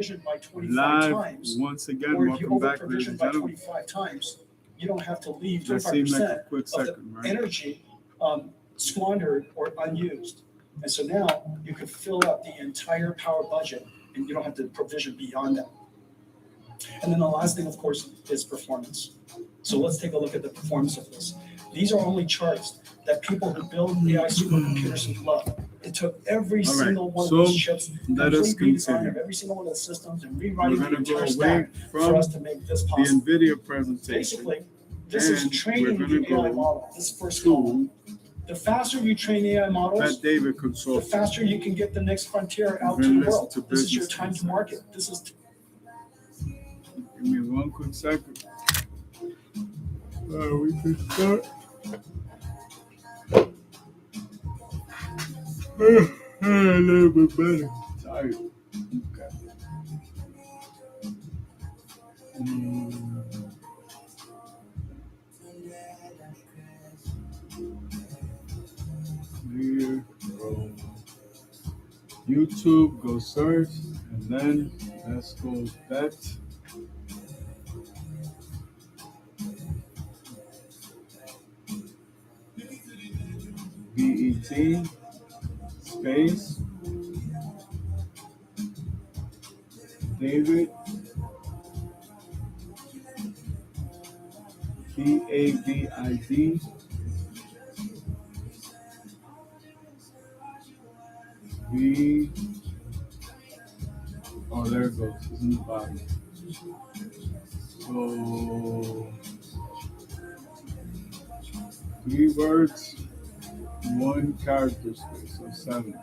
by 25 Live times, once again. or if you Welcome back, ladies over-provision and by gentlemen. 25 times, you don't have to leave That seemed like a 25% quick of the second, right? energy squandered or unused. And so now you can fill up the entire power budget and you don't have to provision beyond that. And then the last thing, of course, is performance. So let's take a look at the performance of this. These are only charts that people who build AI supercomputers love. It took every All right, single one so of these chips, let us complete redesign continue. of every single one of the systems, and We're rewriting the going to go entire away stack for from us to make this the possible. NVIDIA presentation. Basically, this is And training we're the gonna AI go model. This first column. to The faster you train AI models, Pat David the Consulting. faster you can get the next frontier out We're to gonna the world. listen to This is your business time to insights. market. This is Give me one quick second. We can start. A little bit better. Tired. Okay. Here, go. YouTube, go search, and then let's go bet. BET space David BAVID V. Oh, there it goes. It's in the bottom. So 3 words, 1 character space, so 7.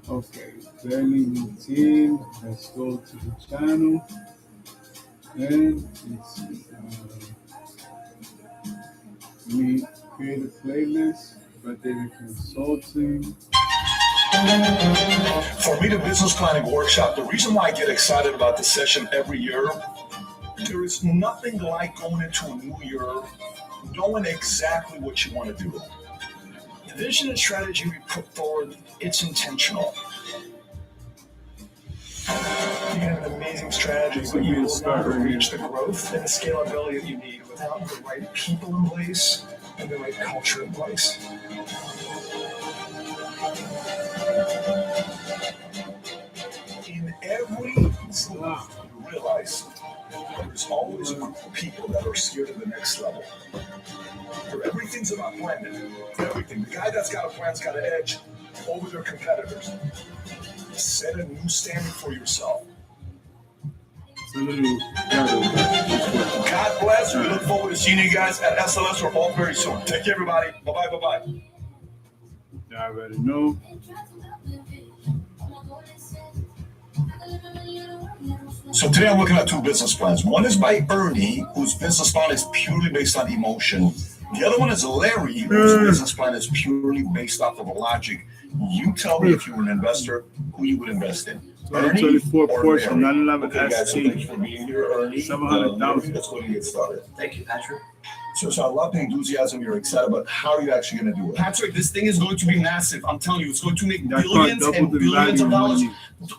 Okay, daily routine. Let's go to the channel and it's we create a playlist, but David Consulting. For me, the business planning workshop, the reason why I get excited about this session every year, there is nothing like going into a new year knowing exactly what you want to do. The vision and strategy we put forward, it's intentional. You have an amazing strategy, but you will not reach the growth and the scalability that you need without the right people in place and the right culture in place. In every slot, you realize there's always a group of people that are scared of the next level. Where everything's about planning. Everything. The guy that's got a plan's got an edge over their competitors. Set a new standard for yourself. It's a little better. God bless. We look forward to seeing you guys at SLS or all very soon. Take care, everybody. Bye-bye, bye-bye. You already know. So today I'm looking at 2 business plans. One is by Ernie, whose business plan is purely based on emotion. The other one is Larry, whose business plan is purely based off of logic. You tell me if you were an investor, who you would invest in. Ernie 2024 or Porsche Larry? 911 Okay, guys, so ST. thanks for being here, Ernie. 700,000. Let's go and get started. Thank you, Patrick. So I love the enthusiasm. You're excited, but how are you actually going to do it? Patrick, this thing is going to be massive. I'm telling you, it's going to make That car billions doubled and in billions of value in dollars. 1 year.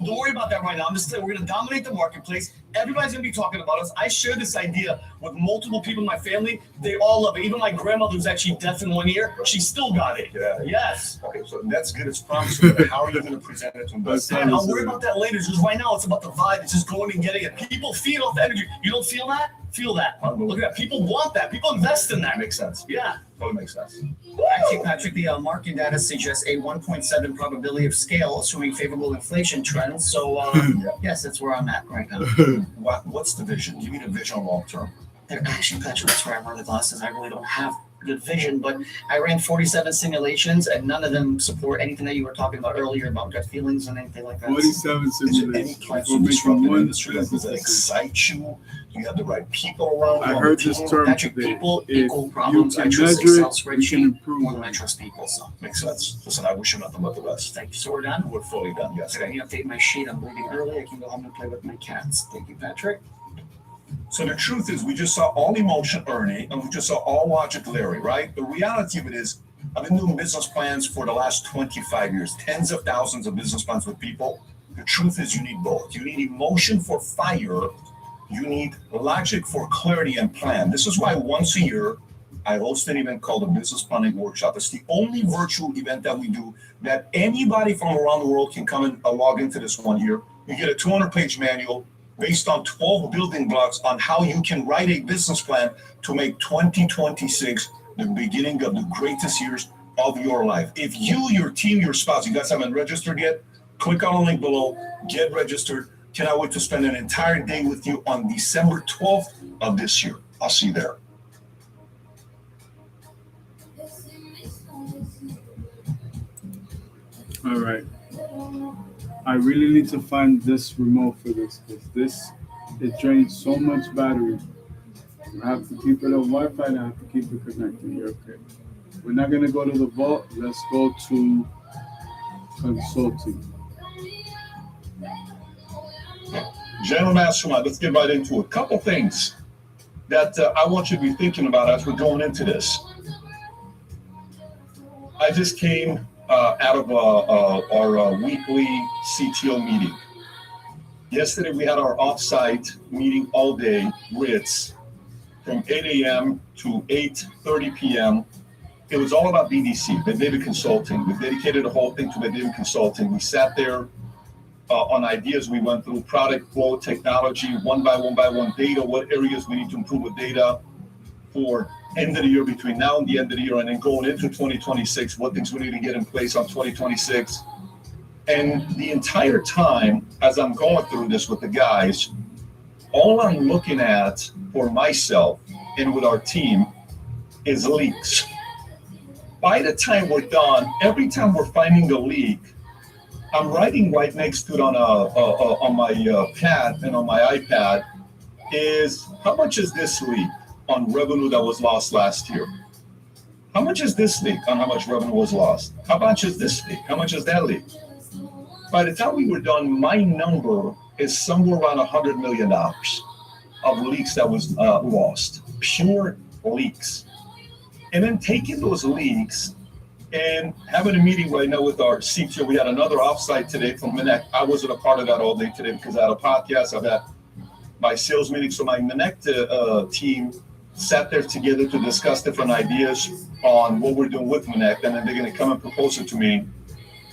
Don't worry about that right now. I'm just saying we're going to dominate the marketplace. Everybody's going to be talking about us. I share this idea with multiple people in my family. They all love it. Even my grandmother, who's actually deaf in 1 ear, she still got it. Yeah. Yes. Okay, so that's good. It's promising. But how are you going to present it to investors? And I'll worry about that later. Just right now, it's about the vibe. It's just going and getting it. People feed off the energy. You don't feel that? Feel that. Look at that. People want that. People invest in that. Makes sense. Yeah. Totally makes sense. Actually, Patrick, the market data suggests a 1.7 probability of scale, assuming favorable inflation trends. So, yes, that's where I'm at right now. What's the vision? Give me the vision long term. Actually, Patrick, that's where I wear the glasses. I really don't have good vision, but I ran 47 simulations, and none of them support anything that you were talking about earlier about gut feelings and anything like that. 47 Is it any simulations plans for to disrupt making the one industry? Does business it decision. excite you? Do you have the right people around you? I on heard the this team? term Patrick, today. people If equal you problems. I can trust measure Excel it, you can spreadsheet improve more than on I it. trust people. So, Makes sense. Listen, I wish you nothing but the best. thank you. So we're done. We're fully done. Yes. Okay, I need to update my sheet. I'm leaving early. I can go home and play with my cats. Thank you, Patrick. So the truth is, we just saw all emotion Ernie, and we just saw all logic Larry, right? The reality of it is, I've been doing business plans for the last 25 years, tens of thousands of business plans with people. The truth is you need both. You need emotion for fire. You need logic for clarity and plan. This is why once a year, I host an event called the Business Planning Workshop. It's the only virtual event that we do that anybody from around the world can come and log into this one year. You get a 200-page manual based on 12 building blocks on how you can write a business plan to make 2026 the beginning of the greatest years of your life. If you, your team, your spouse, you guys haven't registered yet, click on the link below, get registered. Cannot wait to spend an entire day with you on December 12th of this year. I'll see you there. All right. I really need to find this remote for this because it drains so much battery. I have to keep it on Wi-Fi and I have to keep it connected. You're okay. We're not going to go to the vault. Let's go to consulting. General Mastermind, let's get right into it. A couple things that I want you to be thinking about as we're going into this. I just came out of our weekly CTO meeting. Yesterday we had our off-site meeting all day, Ritz, from 8 a.m. to 8:30 p.m. It was all about BDC, Bed David Consulting. We dedicated the whole thing to Bed David Consulting. We sat there on ideas. We went through product flow, technology, one by one, data, what areas we need to improve with data for end of the year, between now and the end of the year, and then going into 2026, what things we need to get in place on 2026. And the entire time, as I'm going through this with the guys, all I'm looking at for myself and with our team is leaks. By the time we're done, every time we're finding a leak, I'm writing right next to it on my pad and on my iPad is how much is this leak on revenue that was lost last year? How much is this leak on how much revenue was lost? How much is this leak? How much is that leak? By the time we were done, my number is somewhere around $100 million of leaks that was lost, pure leaks. And then taking those leaks and having a meeting right now with our CTO. We had another offsite today from Minek. I wasn't a part of that all day today because I had a podcast. I've had my sales meeting. So my Minek team sat there together to discuss different ideas on what we're doing with Minek. And then they're going to come and propose it to me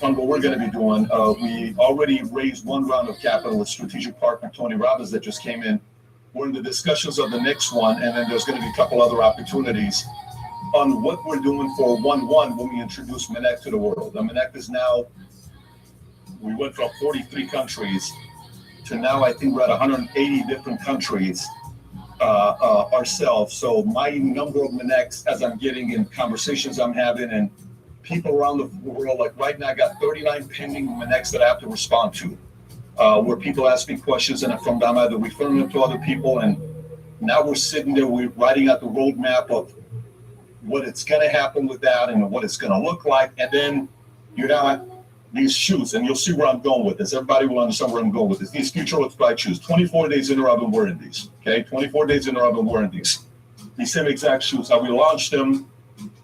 on what we're going to be doing. We already raised one round of capital with strategic partner Tony Robbins that just came in. We're in the discussions of the next one. And then there's going to be a couple other opportunities on what we're doing for 1-1 when we introduce Minek to the world. Minek is now, we went from 43 countries to now I think we're at 180 different countries ourselves. So my number of Mineks, as I'm getting in conversations I'm having and people around the world, like right now I got 39 pending Mineks that I have to respond to, where people ask me questions and from them either referring them to other people, and now we're sitting there, we're writing out the roadmap of what it's going to happen with that and what it's going to look like. And then you have these shoes, and you'll see where I'm going with this. Everybody will understand where I'm going with this. These Future Looks Bright shoes, 24 days in a row I've been wearing these, okay? 24 days in a row I've been wearing these. These same exact shoes, how we launched them,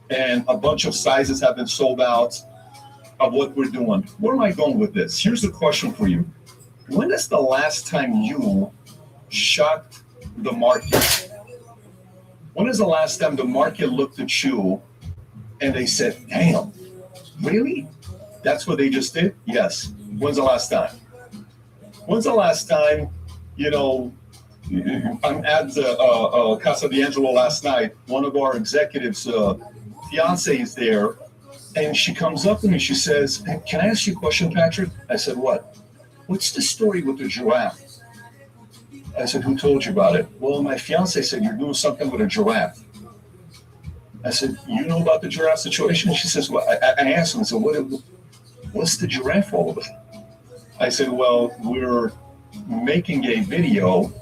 and a bunch of sizes have been sold out of what we're doing. Where am I going with this? Here's the question for you. When is the last time you shocked the market? When is the last time the market looked at you and they said, damn, really? That's what they just did? Yes. When's the last time? When's the last time, I'm at Casa D'Angelo last night. One of our executives' fiance is there, and she comes up to me. She says, can I ask you a question, Patrick? I said, what? What's the story with the giraffe? I said, who told you about it? Well, my fiance said, you're doing something with a giraffe. I said, you know about the giraffe situation? She says, well, I asked him, I said, what's the giraffe all about? I said, well, we're making a video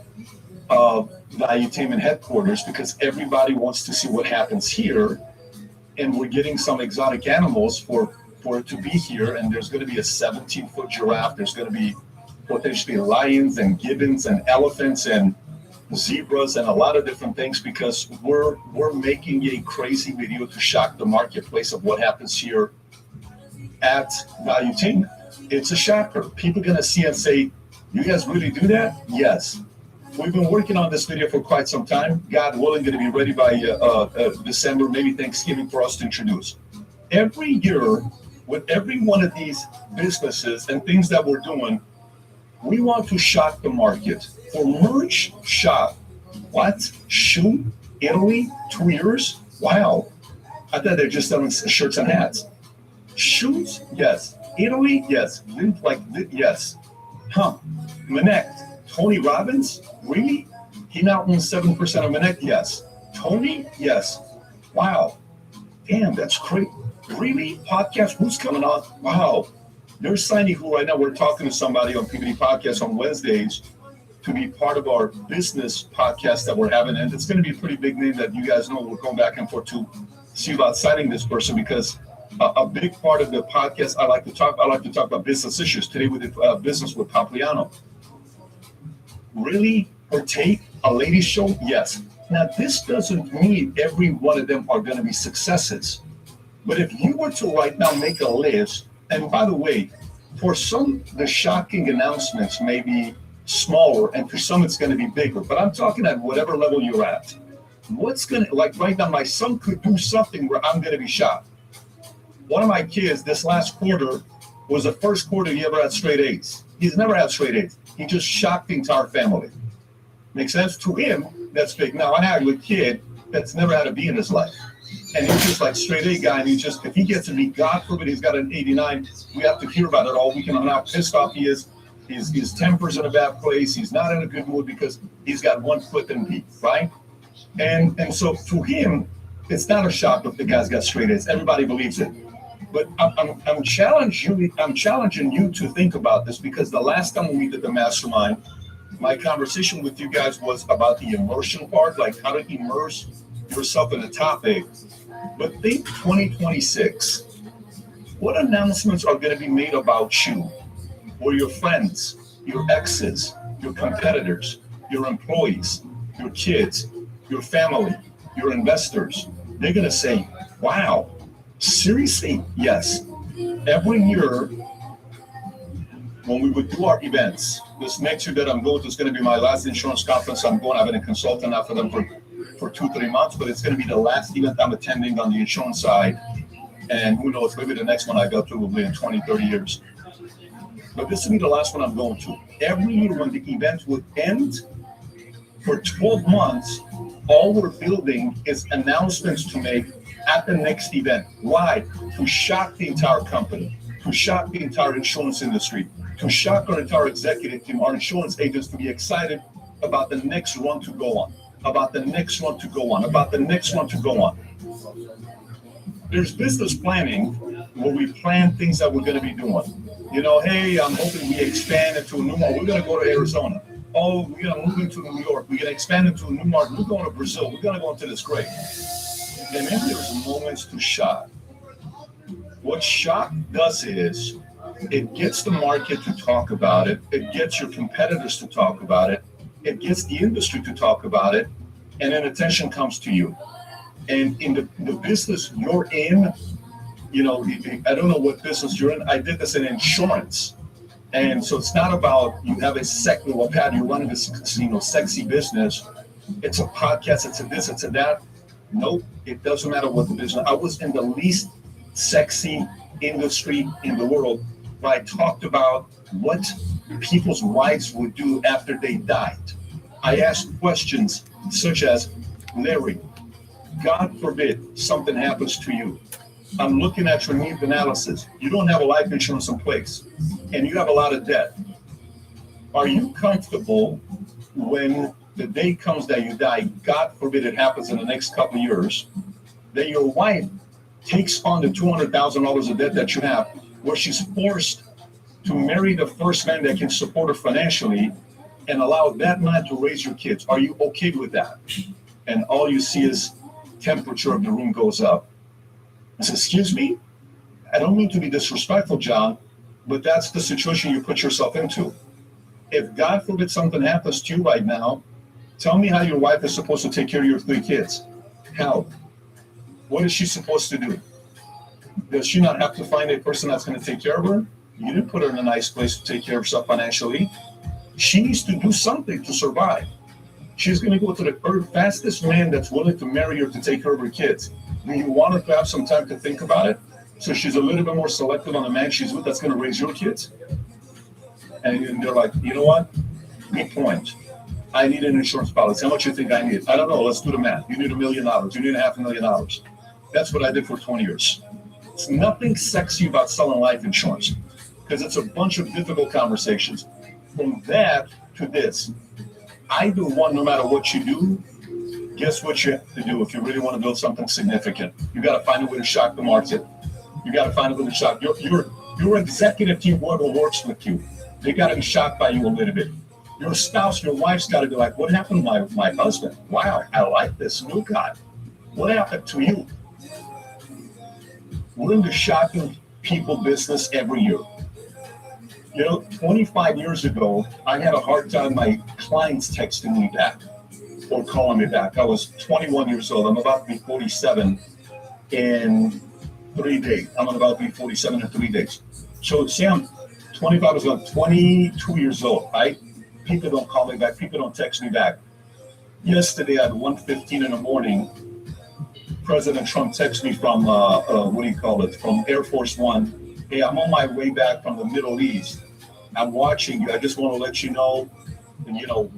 of Valuetainment headquarters because everybody wants to see what happens here. And we're getting some exotic animals for it to be here. And there's going to be a 17-foot giraffe. There's going to be potentially lions and gibbons and elephants and zebras and a lot of different things because we're making a crazy video to shock the marketplace of what happens here at Valuetainment. It's a shocker. People are going to see and say, you guys really do that? Yes. We've been working on this video for quite some time. God willing, going to be ready by December, maybe Thanksgiving, for us to introduce. Every year, with every one of these businesses and things that we're doing, we want to shock the market. For merch, shop. What? Shoe? Italy? 2 years? Wow. I thought they're just selling shirts and hats. Shoes? Yes. Italy? Yes. Yes. Huh. Manect. Tony Robbins? Really? He now owns 7% of Manect? Yes. Tony? Yes. Wow. Damn, that's great. Really? Podcast? Who's coming on? Wow. There's signing who right now we're talking to somebody on PVD Podcast on Wednesdays to be part of our business podcast that we're having. And it's going to be a pretty big name that you guys know. We're going back and forth to see about signing this person, because a big part of the podcast I like to talk about business issues. Today we did business with Papliano. Really? Or take a ladies show? Yes. Now this doesn't mean every one of them are going to be successes. But if you were to right now make a list, and by the way, for some, the shocking announcements may be smaller, and for some, it's going to be bigger. But I'm talking at whatever level you're at. What's going to, like right now, my son could do something where I'm going to be shocked. One of my kids, this last quarter, was the first quarter he ever had straight A's. He's never had straight A's. He just shocked the entire family. Makes sense? To him, that's big. Now, I have a kid that's never had a B in his life. And he's just like straight A guy, and if he gets a B, God forbid, he's got an 89, we have to hear about it all weekend on how pissed off he is. His temper's in a bad place. He's not in a good mood because he's got 1 foot in B, right? And so to him, it's not a shock if the guy's got straight A's. Everybody believes it. But I'm challenging you to think about this, because the last time we did the mastermind, my conversation with you guys was about the immersion part, like how to immerse yourself in a topic. But think 2026. What announcements are going to be made about you, or your friends, your exes, your competitors, your employees, your kids, your family, your investors? They're going to say, wow, seriously? Yes. Every year, when we would do our events, this next year that I'm going to is going to be my last insurance conference. I'm going. I've been a consultant now for them for 2-3 months, but it's going to be the last event I'm attending on the insurance side. And who knows, maybe the next one I go to will be in 20-30 years. But this will be the last one I'm going to. Every year when the event would end, for 12 months, all we're building is announcements to make at the next event. Why? To shock the entire company, to shock the entire insurance industry, to shock our entire executive team, our insurance agents, to be excited about the next run to go on, about the next one to go on, about the next one to go on. There's business planning where we plan things that we're going to be doing. You know, hey, I'm hoping we expand into a new market. We're going to go to Arizona. Oh, we're going to move into New York. We're going to expand into a new market. We're going to Brazil. We're going to go into this great. And then there's moments to shock. What shock does is it gets the market to talk about it. It gets your competitors to talk about it. It gets the industry to talk about it. And then attention comes to you. And in the business you're in, you know, I don't know what business you're in. I did this in insurance. And so it's not about you have a you're running this, sexy business. It's a podcast, it's a this, it's a that. Nope, it doesn't matter what the business. I was in the least sexy industry in the world, where I talked about what people's wives would do after they died. I asked questions such as, Larry, God forbid something happens to you. I'm looking at your needs analysis. You don't have a life insurance in place, and you have a lot of debt. Are you comfortable when the day comes that you die, God forbid it happens in the next couple of years, that your wife takes on the $200,000 of debt that you have, where she's forced to marry the first man that can support her financially and allow that man to raise your kids? Are you okay with that? And all you see is temperature of the room goes up. I said, excuse me? I don't mean to be disrespectful, John, but that's the situation you put yourself into. If God forbid something happens to you right now, tell me how your wife is supposed to take care of your 3 kids. How? What is she supposed to do? Does she not have to find a person that's going to take care of her? You didn't put her in a nice place to take care of herself financially. She needs to do something to survive. She's going to go to the fastest man that's willing to marry her to take care of her kids. Do you want her to have some time to think about it? So she's a little bit more selective on the man she's with that's going to raise your kids. And they're like, you know what? Good point. I need an insurance policy. How much do you think I need? I don't know. Let's do the math. You need $1 million. You need $500,000. That's what I did for 20 years. It's nothing sexy about selling life insurance because it's a bunch of difficult conversations. From that to this, either one, no matter what you do, guess what you have to do if you really want to build something significant? You got to find a way to shock the market. You got to find a way to shock your executive team, whoever works with you. They got to be shocked by you a little bit. Your spouse, your wife's got to be like, what happened to my husband? Wow, I like this new guy. What happened to you? We're in the shocking people business every year. 25 years ago, I had a hard time my clients texting me back or calling me back. I was 21 years old. I'm about to be 47 in 3 days. I'm about to be 47 in 3 days. So say I'm 25 years old, 22 years old, right? People don't call me back. People don't text me back. Yesterday at 1:15 in the morning, President Trump texted me from, from Air Force One. Hey, I'm on my way back from the Middle East. I'm watching you. I just want to let you know,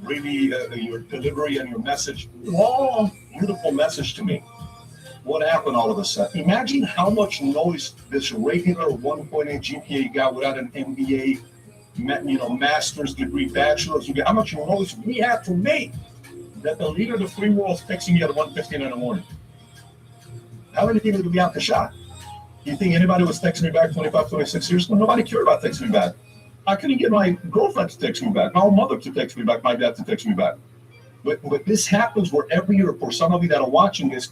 really your delivery and your message. Long, beautiful message to me. What happened all of a sudden? Imagine how much noise this regular 1.8 GPA guy without an MBA, master's degree, bachelor's degree, how much noise we have to make that the leader of the free world is texting you at 1:15 in the morning. How many people do we have to shot? You think anybody was texting me back 25, 26 years ago? Nobody cared about texting me back. I couldn't get my girlfriend to text me back, my own mother to text me back, my dad to text me back. But this happens where every year, for some of you that are watching this,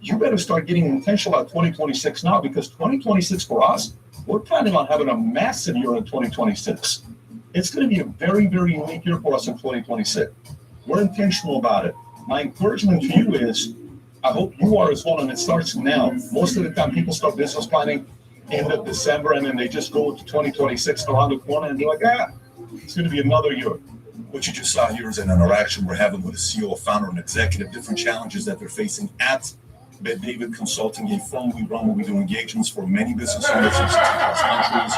you better start getting intentional about 2026 now, because 2026 for us, we're planning on having a massive year in 2026. It's going to be a very, very unique year for us in 2026. We're intentional about it. My encouragement to you is, I hope you are as well, and it starts now. Most of the time, people start business planning end of December, and then they just go to 2026 around the corner, and they're like, it's going to be another year. What you just saw here is an interaction we're having with a CEO, founder, and executive, different challenges that they're facing at Bet David Consulting, a firm we run where we do engagements for many business owners in 60+ countries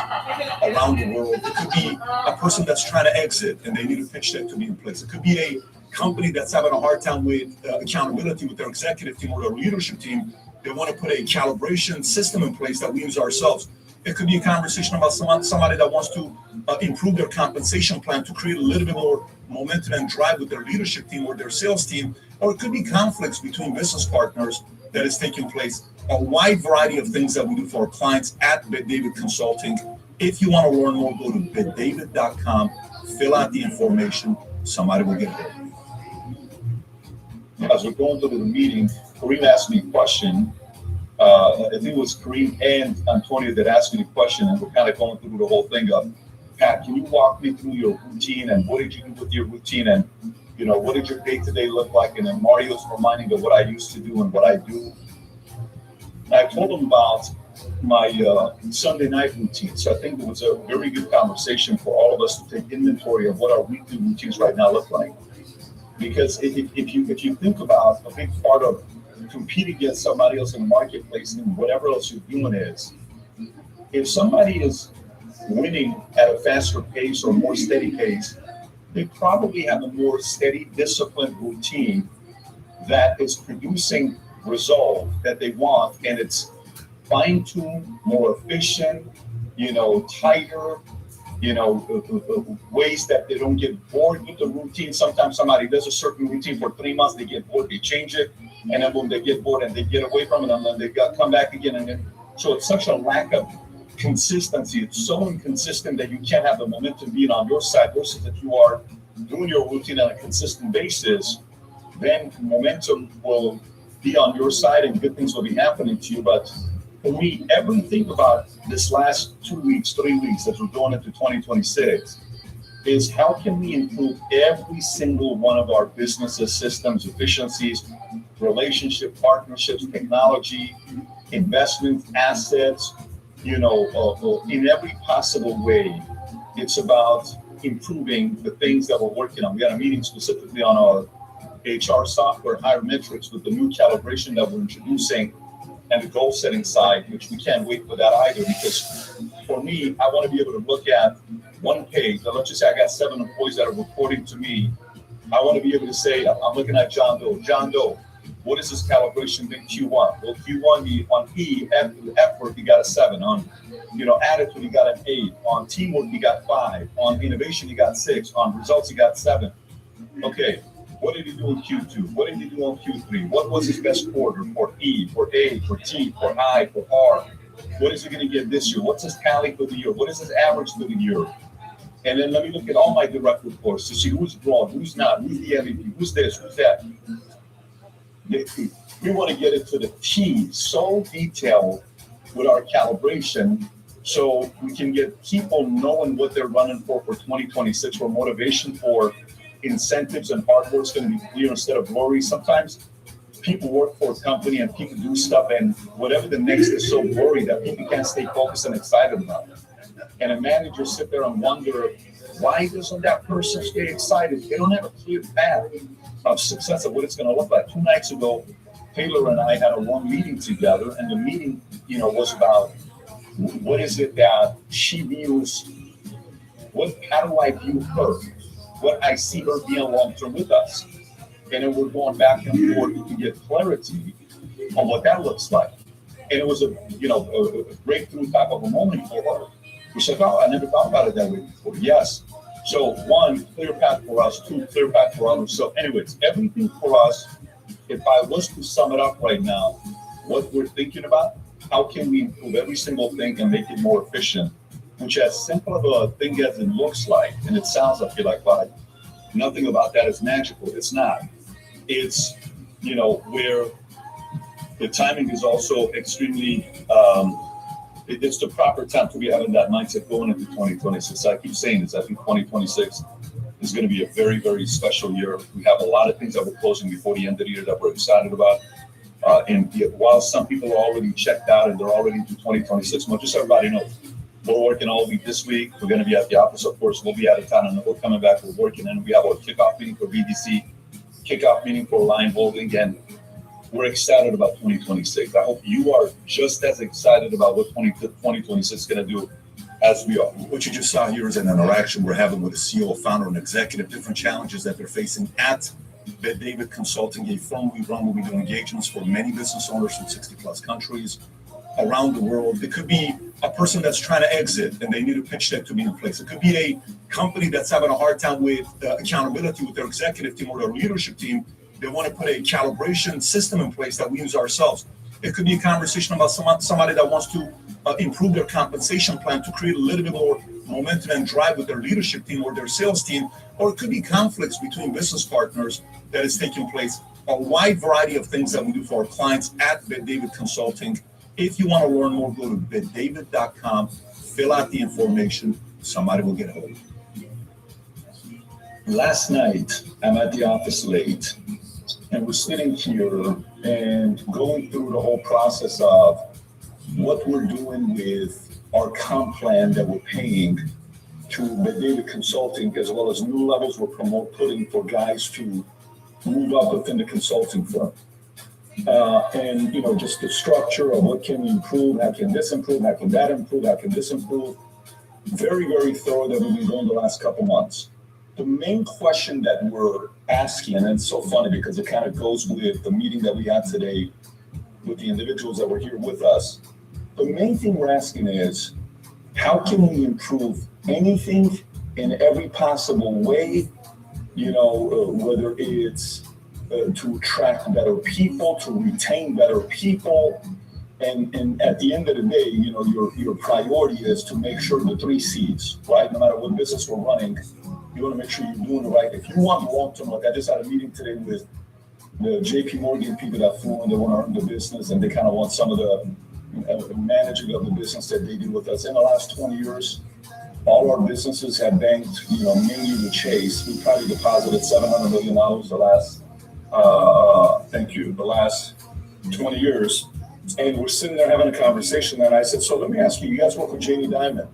around the world. It could be a person that's trying to exit and they need a pitch deck to be in place. It could be a company that's having a hard time with accountability with their executive team or their leadership team. They want to put a calibration system in place that we use ourselves. It could be a conversation about somebody that wants to improve their compensation plan to create a little bit more momentum and drive with their leadership team or their sales team. Or it could be conflicts between business partners that is taking place. A wide variety of things that we do for our clients at Bet David Consulting. If you want to learn more, go to betdavid.com, fill out the information. Somebody will get it. As we're going through the meeting, Kareem asked me a question. I think it was Kareem and Antonio that asked me the question, and we're kind of going through the whole thing of, Pat, can you walk me through your routine and what did you do with your routine, and what did your day-to-day look like? And then Mario's reminding me of what I used to do and what I do. I told him about my Sunday night routine. So I think it was a very good conversation for all of us to take inventory of what our weekly routines right now look like. Because if you think about a big part of competing against somebody else in the marketplace and whatever else you're doing is, if somebody is winning at a faster pace or more steady pace, they probably have a more steady, disciplined routine that is producing results that they want, and it's fine-tuned, more efficient, tighter, ways that they don't get bored with the routine. Sometimes somebody does a certain routine for 3 months, they get bored, they change it, and then when they get bored and they get away from it, and then they come back again, and then so it's such a lack of consistency. It's so inconsistent that you can't have the momentum being on your side, versus if you are doing your routine on a consistent basis, then momentum will be on your side and good things will be happening to you. But for me, everything about this last 2 weeks, 3 weeks as we're going into 2026 is how can we improve every single one of our businesses, systems, efficiencies, relationship, partnerships, technology, investments, assets, in every possible way. It's about improving the things that we're working on. We had a meeting specifically on our HR software, Higher Metrics, with the new calibration that we're introducing and the goal setting side, which we can't wait for that either. Because for me, I want to be able to look at one page. Now, let's just say I got 7 employees that are reporting to me. I want to be able to say, I'm looking at John Doe. John Doe, what is this calibration in Q1? Well, Q1, on E, effort, you got a 7. On, attitude, you got an 8. On teamwork, you got 5. On innovation, you got 6. On results, you got 7. Okay, what did he do in Q2? What did he do on Q3? What was his best quarter for E, for A, for T, for I, for R? What is he going to get this year? What's his tally for the year? What is his average for the year? And then let me look at all my direct reports to see who's broad, who's not, who's the MVP, who's this, who's that. We want to get it to the T, so detailed with our calibration, so we can get people knowing what they're running for 2026, for motivation, for incentives, and hard work's going to be clear instead of blurry. Sometimes people work for a company and people do stuff, and whatever the next is so blurry that people can't stay focused and excited about it. And a manager sit there and wonder, why doesn't that person stay excited? They don't have a clear path of success of what it's going to look like. 2 nights ago, Taylor and I had a long meeting together, and the meeting, was about what is it that she views, how do I view her? What I see her being long-term with us. And then we're going back and forth to get clarity on what that looks like. And it was a breakthrough type of a moment for her. We said, oh, I never thought about it that way before. Yes. So 1, clear path for us. 2, clear path for others. So anyways, everything for us, if I was to sum it up right now, what we're thinking about, how can we improve every single thing and make it more efficient? Which, as simple of a thing as it looks like, and it sounds like you're like, well, nothing about that is magical. It's not. It's, where the timing is also extremely, it's the proper time to be having that mindset going into 2026. I keep saying this. I think 2026 is going to be a very, very special year. We have a lot of things that we're closing before the end of the year that we're excited about. And while some people are already checked out and they're already into 2026, just so everybody knows, we're working all week this week. We're going to be at the office, of course. We'll be out of town, and we're coming back. We're working, and we have our kickoff meeting for BDC, kickoff meeting for Line Holding, and we're excited about 2026. I hope you are just as excited about what 2026 is going to do as we are. What you just saw here is an interaction we're having with a CEO, founder, and executive, different challenges that they're facing at Bet David Consulting, a firm we run where we do engagements for many business owners from 60 plus countries around the world. It could be a person that's trying to exit and they need a pitch deck to be in place. It could be a company that's having a hard time with accountability with their executive team or their leadership team. They want to put a calibration system in place that we use ourselves. It could be a conversation about somebody that wants to improve their compensation plan to create a little bit more momentum and drive with their leadership team or their sales team. Or it could be conflicts between business partners that is taking place. A wide variety of things that we do for our clients at Bet David Consulting. If you want to learn more, go to betdavid.com, fill out the information. Somebody will get hold of you. Last night, I'm at the office late, and we're sitting here and going through the whole process of what we're doing with our comp plan that we're paying to Bet David Consulting, as well as new levels we're putting for guys to move up within the consulting firm. And just the structure of what can we improve, how can this improve, how can that improve, how can this improve. Very, very thorough that we've been going the last couple months. The main question that we're asking, and it's so funny because it kind of goes with the meeting that we had today with the individuals that were here with us. The main thing we're asking is, how can we improve anything in every possible way, whether it's to attract better people, to retain better people. And at the end of the day, your priority is to make sure the 3 C's, right? No matter what business we're running, you want to make sure you're doing it right. If you want long-term, like I just had a meeting today with the JP Morgan people that flew and they want to earn the business, and they kind of want some of the managing of the business that they do with us. In the last 20 years, all our businesses have banked, mainly with Chase. We probably deposited $700 million the last 20 years. And we're sitting there having a conversation, and I said, so let me ask you, you guys work with Jamie Dimon.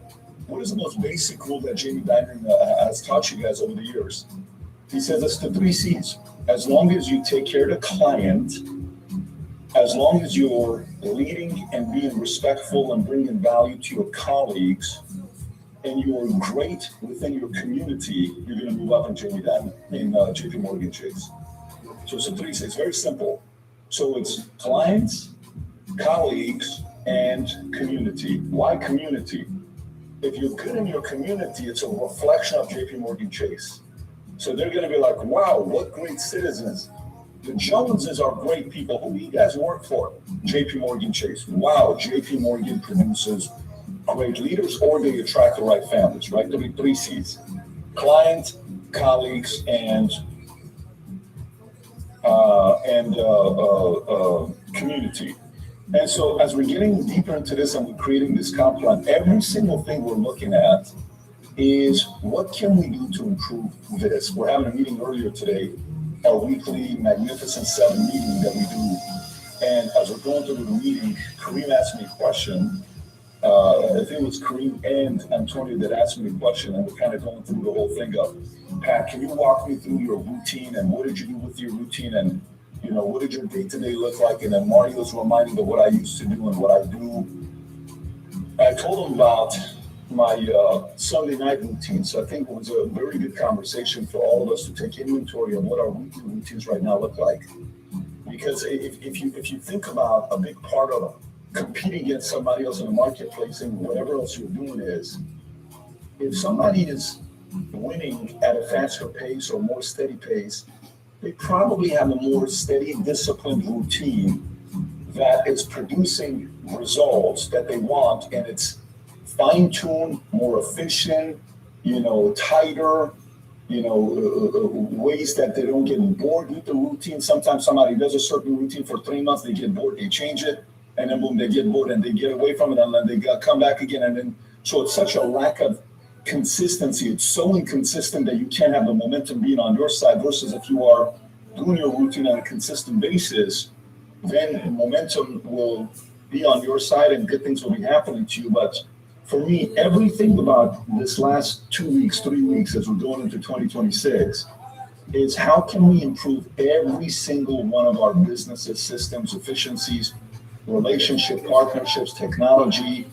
What is the most basic rule that Jamie Dimon has taught you guys over the years? He says it's the 3 C's. As long as you take care of the client, as long as you're leading and being respectful and bringing value to your colleagues, and you're great within your community, you're going to move up in Jamie Dimon, in JP Morgan Chase. So it's a 3 C's. It's very simple. So it's clients, colleagues, and community. Why community? If you're good in your community, it's a reflection of JP Morgan Chase. So they're going to be like, wow, what great citizens. The Joneses are great people. Who do you guys work for? JP Morgan Chase. Wow, JP Morgan produces great leaders, or they attract the right families, right? There'll be 3 C's. Client, colleagues, and community. And so as we're getting deeper into this and we're creating this comp plan, every single thing we're looking at is what can we do to improve this? We're having a meeting earlier today, our weekly Magnificent 7 meeting that we do. And as we're going through the meeting, Kareem asked me a question. I think it was Kareem and Antonio that asked me a question, and we're kind of going through the whole thing of, Pat, can you walk me through your routine and what did you do with your routine, and what did your day-to-day look like? And then Mario's reminding of what I used to do and what I do. I told him about my Sunday night routine. So I think it was a very good conversation for all of us to take inventory of what our weekly routines right now look like. Because if you think about a big part of competing against somebody else in the marketplace and whatever else you're doing is, if somebody is winning at a faster pace or more steady pace, they probably have a more steady, disciplined routine that is producing results that they want, and it's fine-tuned, more efficient, tighter, ways that they don't get bored with the routine. Sometimes somebody does a certain routine for 3 months, they get bored, they change it, and then boom, they get bored and they get away from it, and then they come back again. And then, so it's such a lack of consistency. It's so inconsistent that you can't have the momentum being on your side, versus if you are doing your routine on a consistent basis, then momentum will be on your side and good things will be happening to you. But for me, everything about this last 2 weeks, 3 weeks, as we're going into 2026, is how can we improve every single one of our businesses, systems, efficiencies, relationship, partnerships, technology,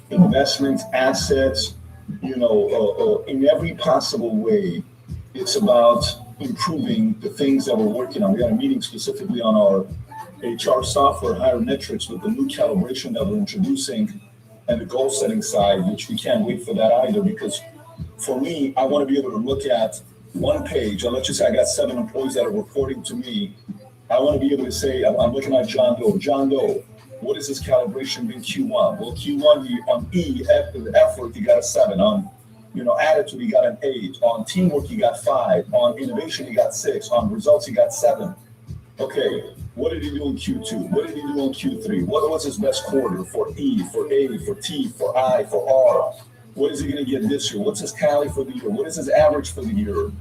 investments, assets, in every possible way. It's about improving the things that we're working on. We had a meeting specifically on our HR software, higher metrics, with the new calibration that we're introducing and the goal setting side, which we can't wait for that either, because for me, I want to be able to look at one page, and let's just say I got 7 employees that are reporting to me. I want to be able to say, I'm looking at John Doe. John Doe, what is his calibration in Q1? Well, Q1, on effort, you got a 7. On attitude, you got an 8. On teamwork, you got 5. On innovation, you got 6. On results, you got 7. Okay, what did he do in Q2? What did he do in Q3? What was his best quarter for E, for A, for T, for I, for R? What is he going to get this year? What's his tally for the year? What is his average for the year?